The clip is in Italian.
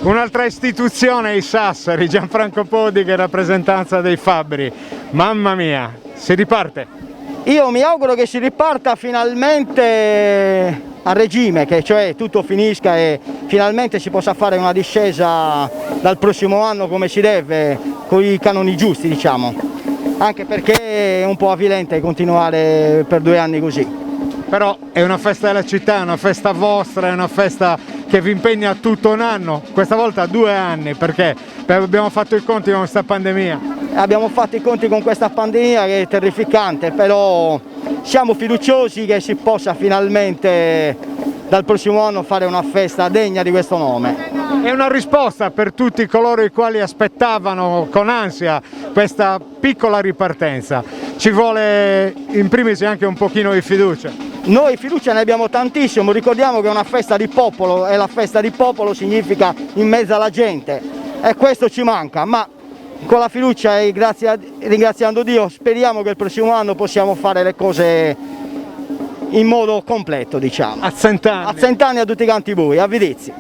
Un'altra istituzione, i Sassari, Gianfranco Podica in rappresentanza dei Fabbri. Mamma mia, si riparte? Io mi auguro che si riparta finalmente a regime, che cioè tutto finisca e finalmente si possa fare una discesa dal prossimo anno come si deve, con i canoni giusti, diciamo. Anche perché è un po' avvilente continuare per 2 anni così. Però è una festa della città, è una festa vostra, è una festa che vi impegna tutto un anno, questa volta 2 anni, perché abbiamo fatto i conti con questa pandemia. Abbiamo fatto i conti con questa pandemia che è terrificante, però siamo fiduciosi che si possa finalmente dal prossimo anno fare una festa degna di questo nome. È una risposta per tutti coloro i quali aspettavano con ansia questa piccola ripartenza. Ci vuole in primis anche un pochino di fiducia. Noi fiducia ne abbiamo tantissimo, ricordiamo che è una festa di popolo e la festa di popolo significa in mezzo alla gente e questo ci manca, ma con la fiducia e ringraziando Dio speriamo che il prossimo anno possiamo fare le cose in modo completo, diciamo. A 100 anni. A 100 anni a tutti i canti bui, a Vidizzi.